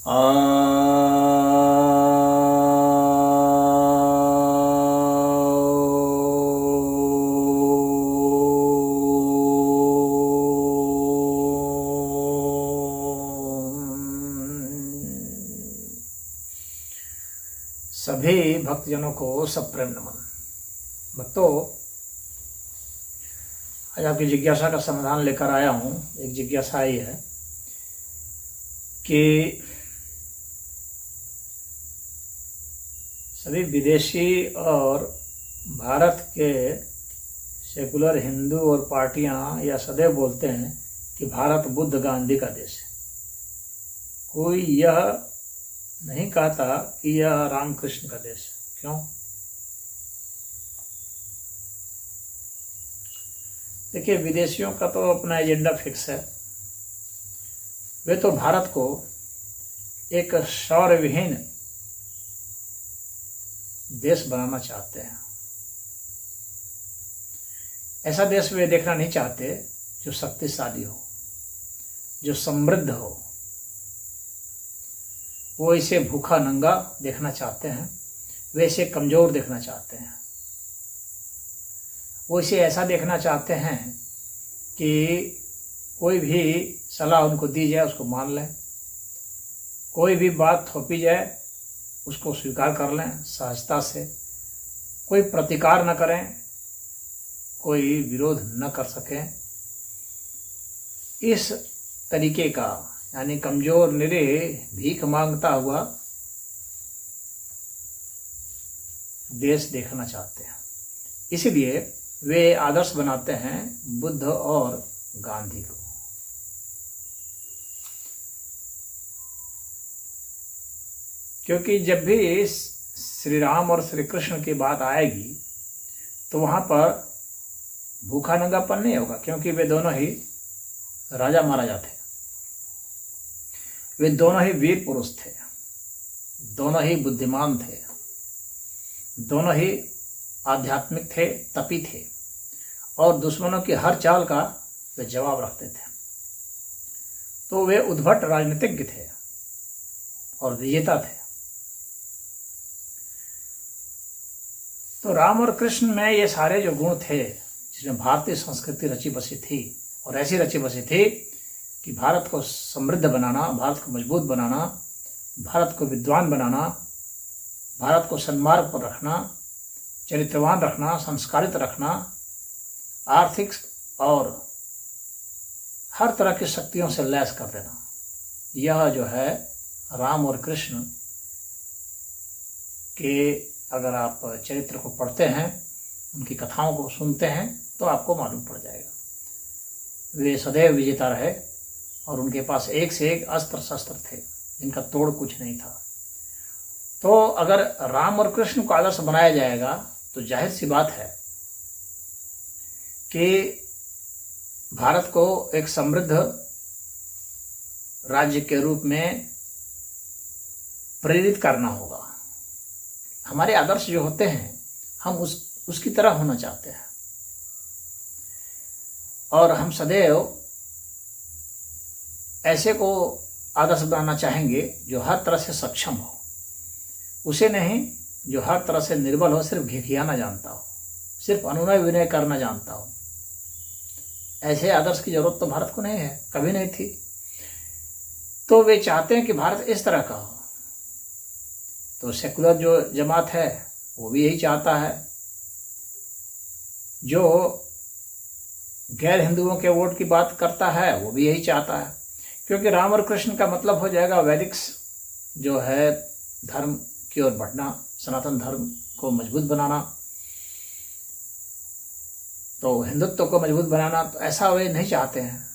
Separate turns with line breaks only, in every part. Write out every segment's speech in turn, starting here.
सभी भक्तजनों को सप्रेम नमन। भक्तों, आज आपकी जिज्ञासा का समाधान लेकर आया हूँ। एक जिज्ञासा ये है कि सभी विदेशी और भारत के सेकुलर हिंदू और पार्टियां यह सदैव बोलते हैं कि भारत बुद्ध गांधी का देश है। कोई यह नहीं कहता कि यह रामकृष्ण का देश है। क्यों? देखिए, विदेशियों का तो अपना एजेंडा फिक्स है। वे तो भारत को एक शौर्य विहीन देश बनाना चाहते हैं। ऐसा देश वे देखना नहीं चाहते जो शक्तिशाली हो, जो समृद्ध हो। वो इसे भूखा नंगा देखना चाहते हैं, वे इसे कमजोर देखना चाहते हैं। वो इसे ऐसा देखना चाहते हैं कि कोई भी सलाह उनको दी जाए उसको मान लें, कोई भी बात थोपी जाए उसको स्वीकार कर लें सहजता से, कोई प्रतिकार न करें, कोई विरोध न कर सकें। इस तरीके का, यानी कमजोर निरीह भीख मांगता हुआ देश देखना चाहते हैं। इसीलिए वे आदर्श बनाते हैं बुद्ध और गांधी को। क्योंकि जब भी श्री राम और श्री कृष्ण की बात आएगी तो वहां पर भूखा नंगापन नहीं होगा, क्योंकि वे दोनों ही राजा महाराजा थे, वे दोनों ही वीर पुरुष थे, दोनों ही बुद्धिमान थे, दोनों ही आध्यात्मिक थे, तपी थे और दुश्मनों की हर चाल का वे जवाब रखते थे। तो वे उद्भट राजनीतिज्ञ थे और विजेता थे। तो राम और कृष्ण में ये सारे जो गुण थे, जिसमें भारतीय संस्कृति रची बसी थी, और ऐसी रची बसी थी कि भारत को समृद्ध बनाना, भारत को मजबूत बनाना, भारत को विद्वान बनाना, भारत को सन्मार्ग पर रखना, चरित्रवान रखना, संस्कारित रखना, आर्थिक और हर तरह की शक्तियों से लैस कर देना। यह जो है राम और कृष्ण के, अगर आप चरित्र को पढ़ते हैं, उनकी कथाओं को सुनते हैं तो आपको मालूम पड़ जाएगा। वे सदैव विजेता रहे और उनके पास एक से एक अस्त्र शस्त्र थे जिनका तोड़ कुछ नहीं था। तो अगर राम और कृष्ण को आदर्श बनाया जाएगा तो जाहिर सी बात है कि भारत को एक समृद्ध राज्य के रूप में प्रेरित करना होगा। हमारे आदर्श जो होते हैं, हम उसकी तरह होना चाहते हैं और हम सदैव ऐसे को आदर्श बनाना चाहेंगे जो हर तरह से सक्षम हो, उसे नहीं जो हर तरह से निर्बल हो, सिर्फ घिघियाना जानता हो, सिर्फ अनुनय विनय करना जानता हो। ऐसे आदर्श की जरूरत तो भारत को नहीं है, कभी नहीं थी। तो वे चाहते हैं कि भारत इस तरह का हो। तो सेकुलर जो जमात है वो भी यही चाहता है, जो गैर हिंदुओं के वोट की बात करता है वो भी यही चाहता है। क्योंकि राम और कृष्ण का मतलब हो जाएगा वैदिक जो है धर्म की ओर बढ़ना, सनातन धर्म को मजबूत बनाना, तो हिंदुत्व को मजबूत बनाना। तो ऐसा वे नहीं चाहते हैं,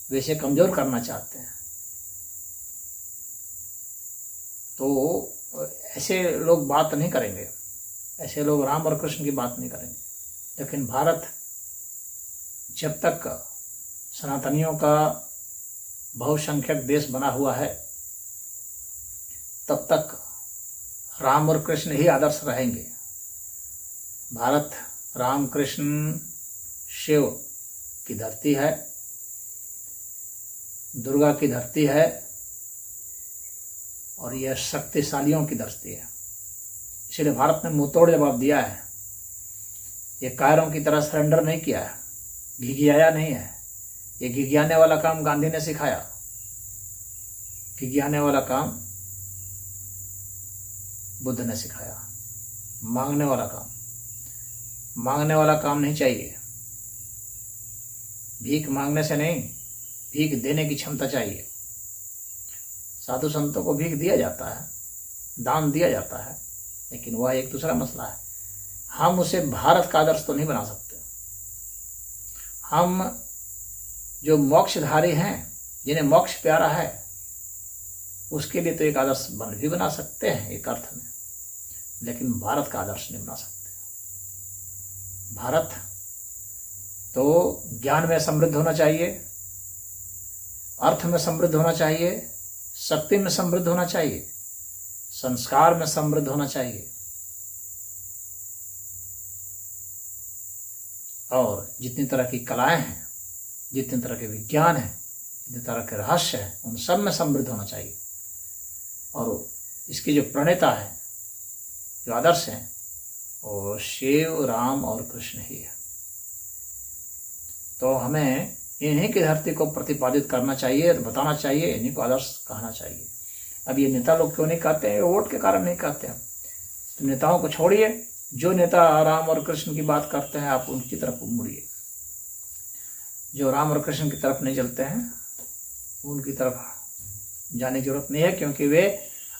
वे इसे कमजोर करना चाहते हैं। तो ऐसे लोग बात नहीं करेंगे, ऐसे लोग राम और कृष्ण की बात नहीं करेंगे। लेकिन भारत जब तक सनातनियों का बहुसंख्यक देश बना हुआ है, तब तक राम और कृष्ण ही आदर्श रहेंगे। भारत राम कृष्ण शिव की धरती है, दुर्गा की धरती है, और यह शक्तिशालियों की दृष्टि है। इसलिए भारत ने मुंहतोड़ जवाब दिया है। ये कायरों की तरह सरेंडर नहीं किया है, घिघियाया नहीं है। ये घिघियाने वाला काम गांधी ने सिखाया, घिघियाने वाला काम बुद्ध ने सिखाया। मांगने वाला काम नहीं चाहिए। भीख मांगने से नहीं, भीख देने की क्षमता चाहिए। साधु संतों को भीख दिया जाता है, दान दिया जाता है, लेकिन वह एक दूसरा मसला है। हम उसे भारत का आदर्श तो नहीं बना सकते। हम जो मोक्षधारी हैं, जिन्हें मोक्ष प्यारा है, उसके लिए तो एक आदर्श भी बना सकते हैं एक अर्थ में, लेकिन भारत का आदर्श नहीं बना सकते। भारत तो ज्ञान में समृद्ध होना चाहिए, अर्थ में समृद्ध होना चाहिए, शक्ति में समृद्ध होना चाहिए, संस्कार में समृद्ध होना चाहिए, और जितनी तरह की कलाएं हैं, जितने तरह के विज्ञान हैं, जितने तरह के रहस्य हैं, उन सब में समृद्ध होना चाहिए। और इसके जो प्रणेता है, जो आदर्श हैं, वो शिव, राम और कृष्ण ही है। तो हमें इन्हीं की धरती को प्रतिपादित करना चाहिए, बताना चाहिए, इन्हीं को आदर्श कहना चाहिए। अब ये नेता लोग क्यों नहीं कहते हैं? वोट के कारण नहीं कहते हैं। तो नेताओं को छोड़िए, जो नेता राम और कृष्ण की बात करते हैं आप उनकी तरफ मुड़िए। जो राम और कृष्ण की तरफ नहीं चलते हैं उनकी तरफ जाने की जरूरत नहीं है, क्योंकि वे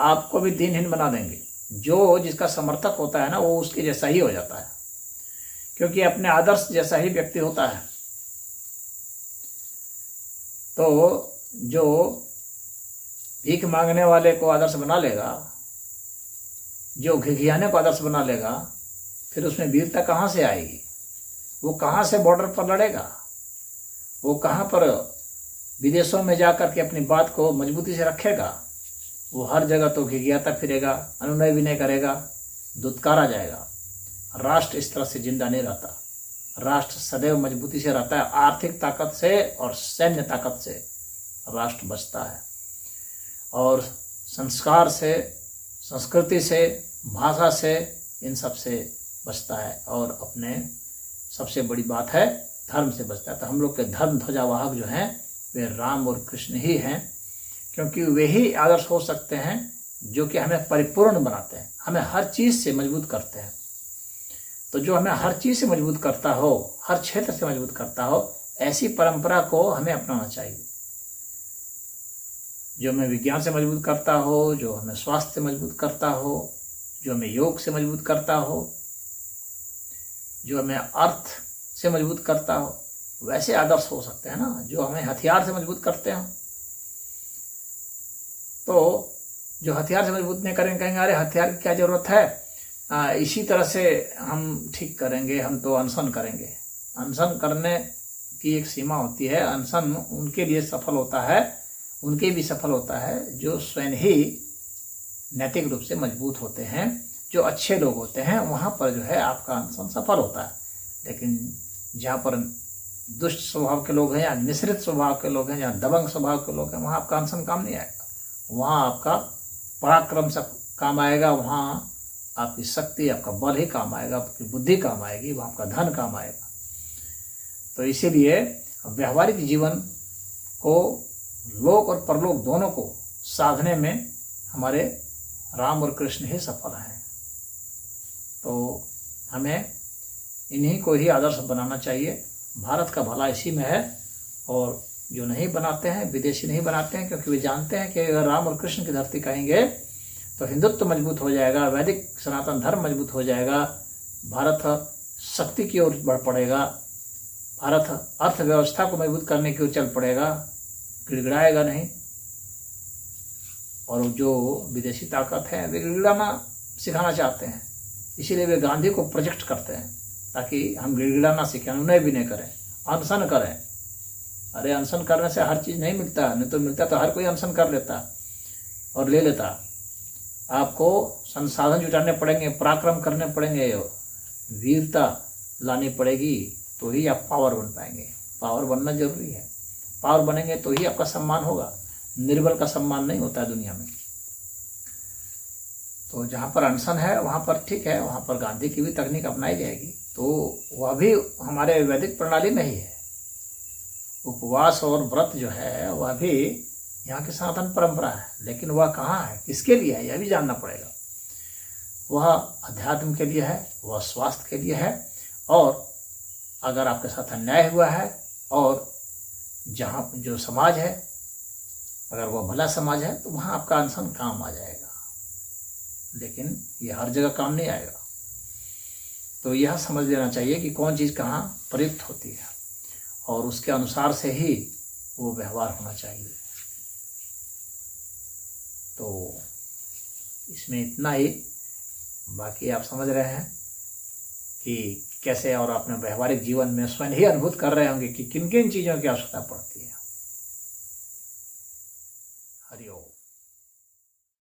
आपको भी दीनहीन बना देंगे। जो जिसका समर्थक होता है ना, वो उसके जैसा ही हो जाता है, क्योंकि अपने आदर्श जैसा ही व्यक्ति होता है। तो जो भीख मांगने वाले को आदर्श बना लेगा, जो घिघियाने को आदर्श बना लेगा, फिर उसमें वीरता कहाँ से आएगी? वो कहाँ से बॉर्डर पर लड़ेगा? वो कहाँ पर विदेशों में जाकर के अपनी बात को मजबूती से रखेगा? वो हर जगह तो घिघियाता फिरेगा, अनुनय भी नहीं करेगा, दुत्कारा जाएगा। राष्ट्र इस तरह से जिंदा नहीं रहता। राष्ट्र सदैव मजबूती से रहता है। आर्थिक ताकत से और सैन्य ताकत से राष्ट्र बचता है, और संस्कार से, संस्कृति से, भाषा से, इन सब से बचता है, और अपने सबसे बड़ी बात है धर्म से बचता है। तो हम लोग के धर्म ध्वजावाहक जो हैं वे राम और कृष्ण ही हैं, क्योंकि वे ही आदर्श हो सकते हैं जो कि हमें परिपूर्ण बनाते हैं, हमें हर चीज़ से मजबूत करते हैं। तो जो हमें हर चीज़ से मजबूत करता हो, हर क्षेत्र से मजबूत करता हो, ऐसी परंपरा को हमें अपनाना चाहिए। जो हमें विज्ञान से मजबूत करता हो, जो हमें स्वास्थ्य से मजबूत करता हो, जो हमें योग से मजबूत करता हो, जो हमें अर्थ से मजबूत करता हो, वैसे आदर्श हो सकते हैं ना। जो हमें हथियार से मजबूत करते हो, तो जो हथियार से मजबूत नहीं करेंगे, कहेंगे अरे हथियार की क्या जरूरत है, इसी तरह से हम ठीक करेंगे, हम तो अनशन करेंगे। अनशन करने की एक सीमा होती है। अनशन उनके लिए सफल होता है, उनके भी सफल होता है जो स्वयं ही नैतिक रूप से मजबूत होते हैं, जो अच्छे लोग होते हैं। वहाँ पर जो है आपका अनशन सफल होता है। लेकिन जहाँ पर दुष्ट स्वभाव के लोग हैं, या मिश्रित स्वभाव के लोग हैं, जहाँ दबंग स्वभाव के लोग हैं, वहाँ आपका अनशन काम नहीं आएगा। वहाँ आपका पराक्रम सब काम आएगा, वहाँ आपकी शक्ति, आपका बल ही काम आएगा, आपकी बुद्धि काम आएगी, वहाँ आपका धन काम आएगा। तो इसीलिए व्यवहारिक जीवन को, लोक और परलोक दोनों को साधने में हमारे राम और कृष्ण ही सफल हैं। तो हमें इन्हीं को ही आदर्श बनाना चाहिए। भारत का भला इसी में है, और जो नहीं बनाते हैं, विदेशी नहीं बनाते हैं, क्योंकि वे जानते हैं कि अगर राम और कृष्ण की धरती कहेंगे तो हिंदुत्व मजबूत हो जाएगा, वैदिक सनातन धर्म मजबूत हो जाएगा, भारत शक्ति की ओर बढ़ पड़ेगा, भारत अर्थव्यवस्था को मजबूत करने की ओर चल पड़ेगा, गिड़गिड़ाएगा नहीं। और जो विदेशी ताकत है वे गिड़गिड़ाना सिखाना चाहते हैं, इसीलिए वे गांधी को प्रोजेक्ट करते हैं ताकि हम गिड़गिड़ाना सीखें, अनुनय भी नहीं करें, अनशन करें। अरे अनशन करने से हर चीज़ नहीं मिलता, नहीं तो मिलता तो हर कोई अनशन कर लेता और ले लेता। आपको संसाधन जुटाने पड़ेंगे, पराक्रम करने पड़ेंगे, वीरता लानी पड़ेगी, तो ही आप पावर बन पाएंगे। पावर बनना जरूरी है। पावर बनेंगे तो ही आपका सम्मान होगा। निर्बल का सम्मान नहीं होता है दुनिया में। तो जहाँ पर अनशन है वहाँ पर ठीक है, वहाँ पर गांधी की भी तकनीक अपनाई जाएगी, तो वह भी हमारे वैदिक प्रणाली में ही है। उपवास और व्रत जो है वह भी यहाँ की सनातन परंपरा है, लेकिन वह कहाँ है, किसके लिए है, यह भी जानना पड़ेगा। वह अध्यात्म के लिए है, वह स्वास्थ्य के लिए है, और अगर आपके साथ अन्याय हुआ है और जहाँ जो समाज है अगर वह भला समाज है तो वहाँ आपका अनशन काम आ जाएगा, लेकिन यह हर जगह काम नहीं आएगा। तो यह समझ लेना चाहिए कि कौन चीज़ कहाँ प्रयुक्त होती है और उसके अनुसार से ही वो व्यवहार होना चाहिए। तो इसमें इतना ही, बाकी आप समझ रहे हैं कि कैसे, और अपने व्यवहारिक जीवन में स्वयं ही अनुभूत कर रहे होंगे कि किन किन चीज़ों की आवश्यकता पड़ती है। हरि ओम।